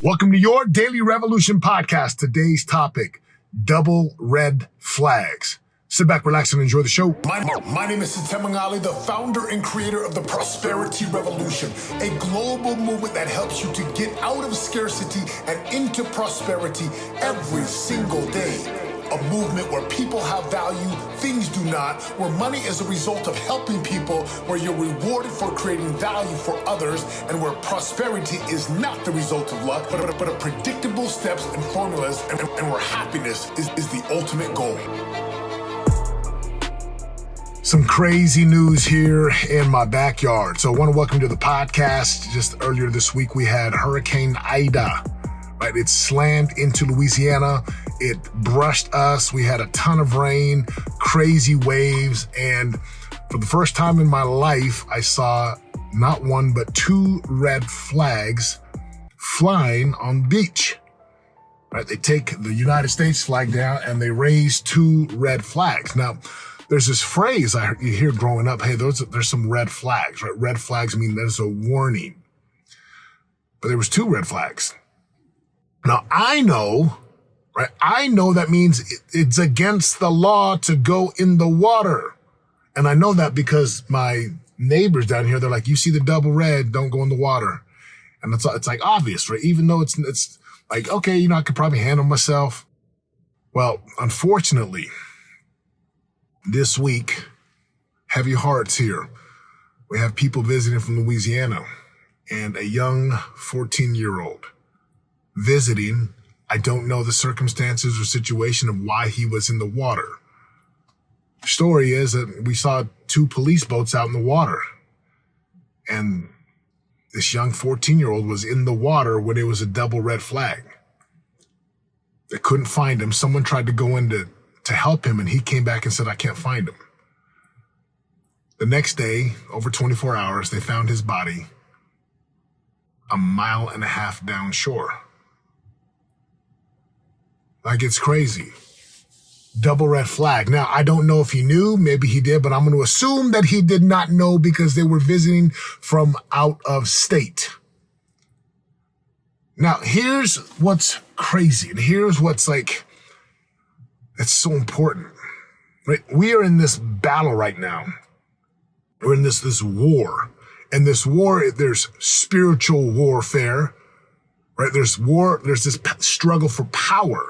Welcome to your Daily Revolution podcast. Today's topic, double red flags. Sit back, relax, and enjoy the show. My name is Setema, Gali, the founder and creator of the Prosperity Revolution, a global movement that helps you to get out of scarcity and into prosperity every single day. A movement where people have value, things do not, where money is a result of helping people, where you're rewarded for creating value for others, and where prosperity is not the result of luck, but a predictable steps and formulas, and where happiness is the ultimate goal. Some crazy news here in my backyard. So I want to welcome you to the podcast. Just earlier this week, we had Hurricane Ida, right? It slammed into Louisiana. It brushed us. We had a ton of rain, crazy waves. And for the first time in my life, I saw not one, but two red flags flying on the beach, right? They take the United States flag down and they raise two red flags. Now, there's this phrase you hear growing up, hey, there's some red flags, right? Red flags mean there's a warning. But there was two red flags. Now, I know, right? I know that means it's against the law to go in the water. And I know that because my neighbors down here, they're like, you see the double red, don't go in the water. And it's like obvious, right? Even though it's like, okay, I could probably handle myself. Well, unfortunately, this week, heavy hearts here. We have people visiting from Louisiana and a young 14-year-old visiting. I don't know the circumstances or situation of why he was in the water. The story is that we saw two police boats out in the water, and this young 14-year-old was in the water when it was a double red flag. They couldn't find him. Someone tried to go in to help him, and he came back and said, I can't find him. The next day, over 24 hours, they found his body a mile and a half down shore. Like, it's crazy. Double red flag. Now, I don't know if he knew, maybe he did, but I'm going to assume that he did not know because they were visiting from out of state. Now, here's what's crazy, and here's what's it's so important, right? We are in this battle right now. We're in this war. And this war, there's spiritual warfare, right? There's war, there's this struggle for power.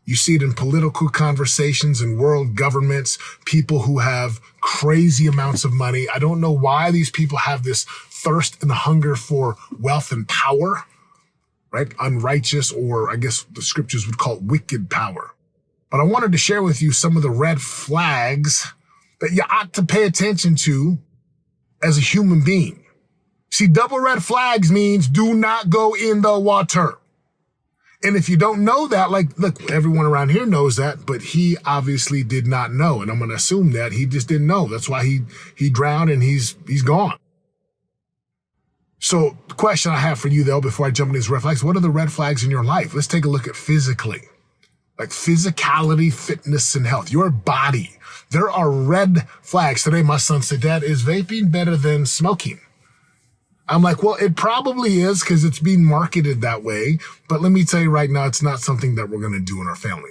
You see it in political conversations in world governments, people who have crazy amounts of money. I don't know why these people have this thirst and hunger for wealth and power, right? Unrighteous, or I guess the scriptures would call it wicked power. But I wanted to share with you some of the red flags that you ought to pay attention to as a human being. See, double red flags means do not go in the water. And if you don't know that, look, everyone around here knows that, but he obviously did not know. And I'm going to assume that he just didn't know. That's why he drowned and he's gone. So the question I have for you, though, before I jump into these red flags, what are the red flags in your life? Let's take a look at physically. Like physicality, fitness, and health, your body. There are red flags. Today, my son said, Dad, is vaping better than smoking? I'm like, well, it probably is because it's being marketed that way. But let me tell you right now, it's not something that we're going to do in our family.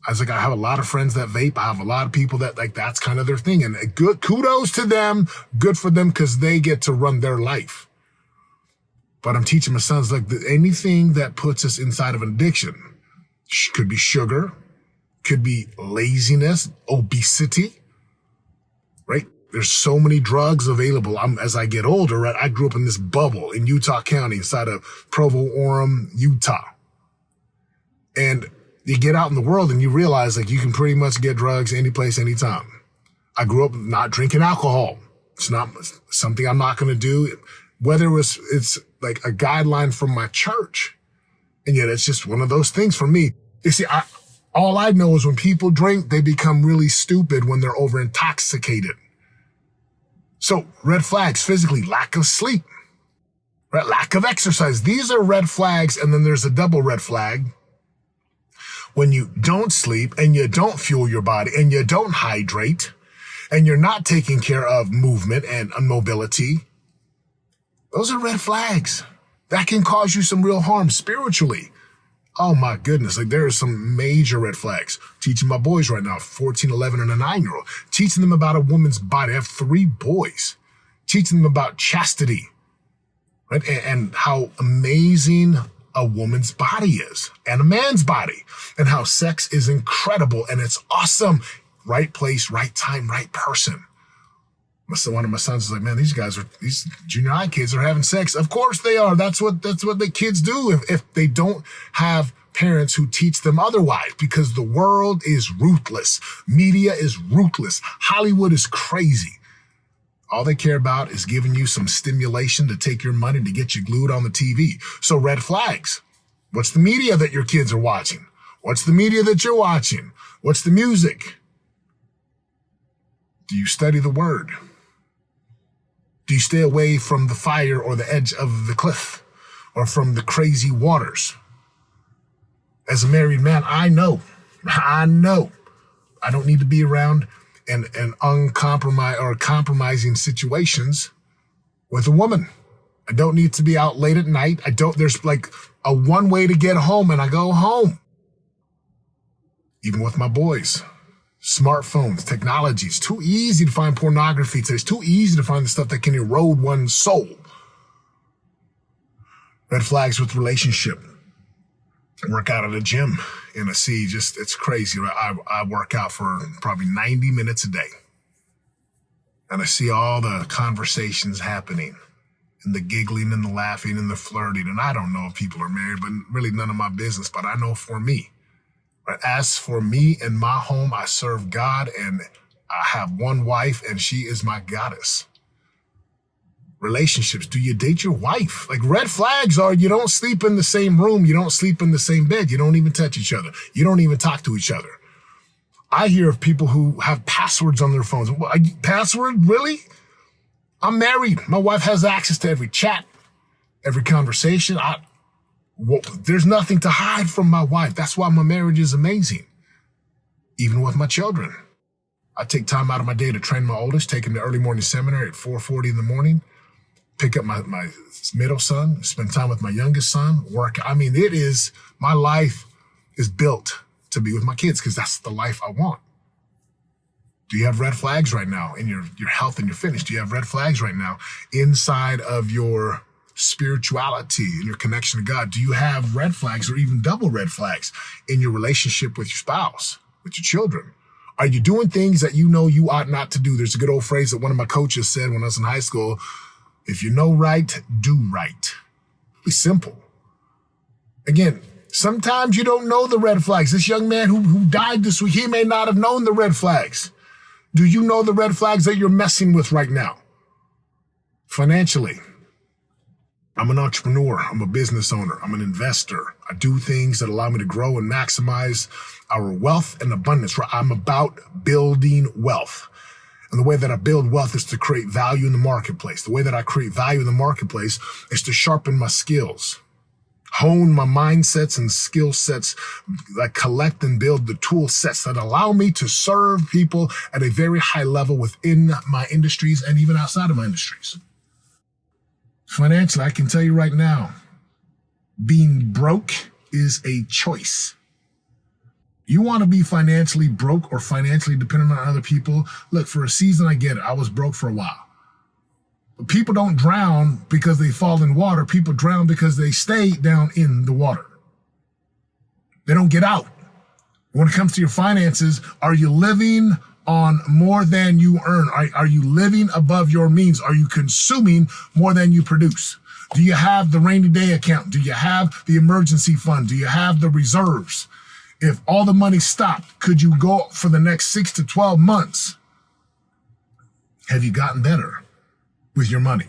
I was like, I have a lot of friends that vape. I have a lot of people that that's kind of their thing. And good kudos to them. Good for them because they get to run their life. But I'm teaching my sons, anything that puts us inside of an addiction, could be sugar, could be laziness, obesity, right? There's so many drugs available. As I get older, right? I grew up in this bubble in Utah County, inside of Provo-Orem, Utah. And you get out in the world and you realize you can pretty much get drugs any place, anytime. I grew up not drinking alcohol. It's not something I'm not going to do. Whether it's like a guideline from my church. And yet it's just one of those things for me. You see, all I know is when people drink, they become really stupid when they're over intoxicated. So red flags physically, lack of sleep, right? Lack of exercise. These are red flags. And then there's a double red flag. When you don't sleep and you don't fuel your body and you don't hydrate and you're not taking care of movement and mobility, those are red flags. That can cause you some real harm spiritually. Oh my goodness, like there are some major red flags. Teaching my boys right now, 14, 11, and a 9-year-old. Teaching them about a woman's body. I have 3 boys. Teaching them about chastity, right? And how amazing a woman's body is and a man's body, and how sex is incredible and it's awesome. Right place, right time, right person. One of my sons is like, man, these junior high kids are having sex. Of course they are. That's what the kids do if they don't have parents who teach them otherwise, because the world is ruthless. Media is ruthless. Hollywood is crazy. All they care about is giving you some stimulation to take your money to get you glued on the TV. So red flags. What's the media that your kids are watching? What's the media that you're watching? What's the music? Do you study the word? Do you stay away from the fire or the edge of the cliff or from the crazy waters? As a married man, I know I don't need to be around an compromising situations with a woman. I don't need to be out late at night. There's like a one way to get home, and I go home. Even with my boys. Smartphones, technology. It's too easy to find pornography today. It's too easy to find the stuff that can erode one's soul. Red flags with relationship. I work out at a gym and I see it's crazy. I work out for probably 90 minutes a day. And I see all the conversations happening and the giggling and the laughing and the flirting. And I don't know if people are married, but really none of my business. But I know for me, as for me and my home, I serve God, and I have one wife, and she is my goddess. Relationships. Do you date your wife? Like, red flags are you don't sleep in the same room. You don't sleep in the same bed. You don't even touch each other. You don't even talk to each other. I hear of people who have passwords on their phones. Password? Really? I'm married. My wife has access to every chat, every conversation. There's nothing to hide from my wife. That's why my marriage is amazing. Even with my children. I take time out of my day to train my oldest, take him to early morning seminary at 4:40 in the morning, pick up my middle son, spend time with my youngest son, work. My life is built to be with my kids because that's the life I want. Do you have red flags right now in your health and your fitness? Do you have red flags right now inside of your spirituality and your connection to God? Do you have red flags or even double red flags in your relationship with your spouse, with your children? Are you doing things that you know you ought not to do? There's a good old phrase that one of my coaches said when I was in high school: if you know right, do right. It's simple. Again, sometimes you don't know the red flags. This young man who died this week, he may not have known the red flags. Do you know the red flags that you're messing with right now? Financially. I'm an entrepreneur. I'm a business owner. I'm an investor. I do things that allow me to grow and maximize our wealth and abundance. I'm about building wealth. And the way that I build wealth is to create value in the marketplace. The way that I create value in the marketplace is to sharpen my skills, hone my mindsets and skill sets, that collect and build the tool sets that allow me to serve people at a very high level within my industries and even outside of my industries. Financially, I can tell you right now, being broke is a choice. You want to be financially broke or financially dependent on other people? Look, for a season, I get it. I was broke for a while. But people don't drown because they fall in water. People drown because they stay down in the water. They don't get out. When it comes to your finances, are you living on more than you earn? Are you living above your means? Are you consuming more than you produce? Do you have the rainy day account? Do you have the emergency fund? Do you have the reserves? If all the money stopped, could you go for the next 6 to 12 months? Have you gotten better with your money?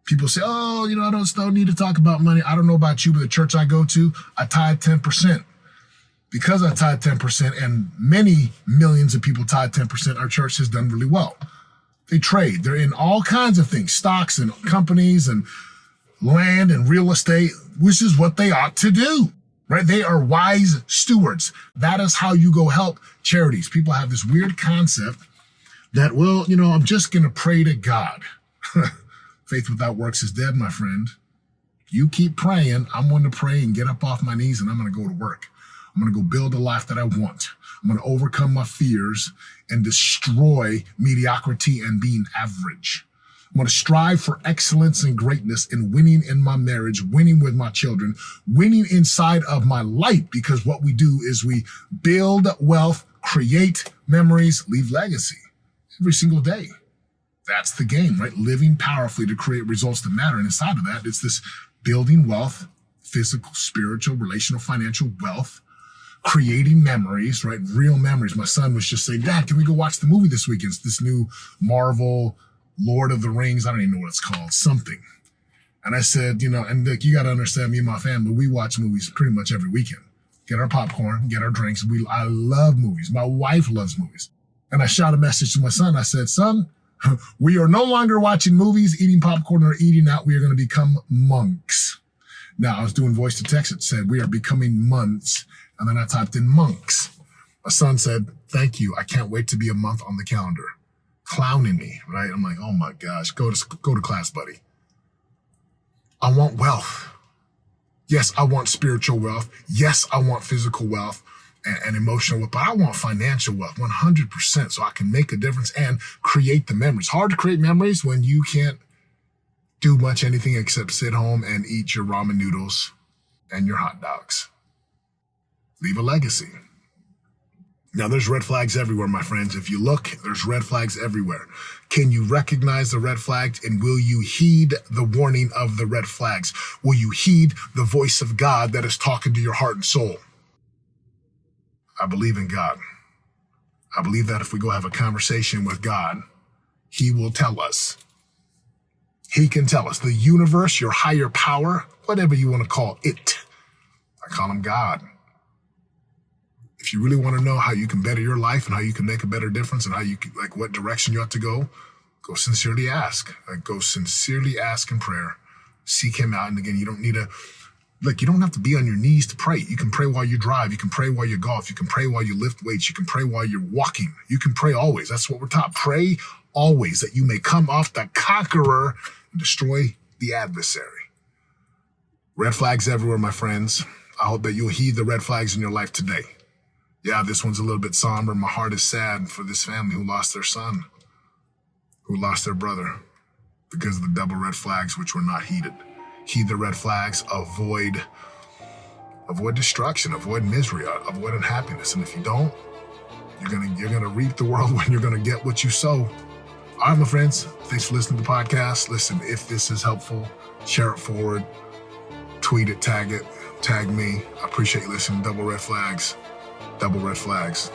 People say, I don't need to talk about money. I don't know about you, but the church I go to, I tithe 10%. Because I tithe 10% and many millions of people tithe 10%, our church has done really well. They trade. They're in all kinds of things, stocks and companies and land and real estate, which is what they ought to do, right? They are wise stewards. That is how you go help charities. People have this weird concept that, I'm just going to pray to God. Faith without works is dead, my friend. You keep praying. I'm going to pray and get up off my knees, and I'm going to go to work. I'm going to go build a life that I want. I'm going to overcome my fears and destroy mediocrity and being average. I'm going to strive for excellence and greatness in winning in my marriage, winning with my children, winning inside of my light, because what we do is we build wealth, create memories, leave legacy every single day. That's the game, right? Living powerfully to create results that matter. And inside of that, it's this building wealth, physical, spiritual, relational, financial wealth, creating memories, right? Real memories. My son was just saying, Dad, can we go watch the movie this weekend? It's this new Marvel Lord of the Rings. I don't even know what it's called, something. And I said, and look, you got to understand, me and my family, we watch movies pretty much every weekend. Get our popcorn, get our drinks. I love movies. My wife loves movies. And I shot a message to my son. I said, son, we are no longer watching movies, eating popcorn, or eating out. We are going to become monks. Now, I was doing voice to text. It said, we are becoming months. And then I typed in monks. My son said, thank you. I can't wait to be a month on the calendar. Clowning me, right? I'm like, oh my gosh, go to class, buddy. I want wealth. Yes, I want spiritual wealth. Yes, I want physical wealth and emotional wealth, but I want financial wealth 100% so I can make a difference and create the memories. Hard to create memories when you can't do much anything except sit home and eat your ramen noodles and your hot dogs. Leave a legacy. Now, there's red flags everywhere, my friends. If you look, there's red flags everywhere. Can you recognize the red flags, and will you heed the warning of the red flags? Will you heed the voice of God that is talking to your heart and soul? I believe in God. I believe that if we go have a conversation with God, he will tell us. He can tell us. The universe, your higher power, whatever you want to call it. I call him God. If you really want to know how you can better your life and how you can make a better difference and how you can, what direction you ought to go sincerely ask. Go sincerely ask in prayer. Seek him out. And again, you don't need to, you don't have to be on your knees to pray. You can pray while you drive. You can pray while you golf. You can pray while you lift weights. You can pray while you're walking. You can pray always. That's what we're taught. Pray always, that you may come off the conqueror and destroy the adversary. Red flags everywhere, my friends. I hope that you'll heed the red flags in your life today. Yeah, this one's a little bit somber. My heart is sad for this family who lost their son, who lost their brother because of the double red flags, which were not heeded. Heed the red flags, avoid destruction, avoid misery, avoid unhappiness. And if you don't, you're gonna reap the whirlwind. You're gonna get what you sow. All right, my friends, thanks for listening to the podcast. Listen, if this is helpful, share it forward, tweet it, tag me. I appreciate you listening. Double red flags. Double red flags.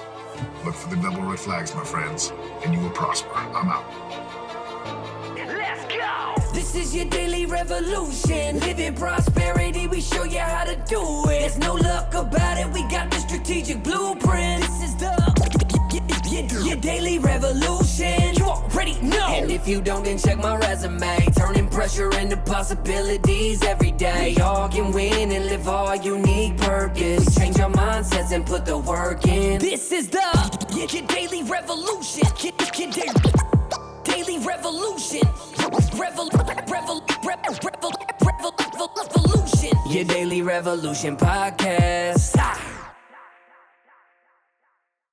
Look for the double red flags, my friends, and you will prosper. I'm out. Let's go! This is your daily revolution. Living prosperity, we show you how to do it. There's no luck about it, we got the strategic blueprint. This is your daily revolution. You already know. And if you don't, then check my resume. Turning pressure into possibilities every day. We all can win and live our unique purpose. We change our mindsets and put the work in. This is your daily revolution. Daily revolution. Revolution. Your daily revolution podcast.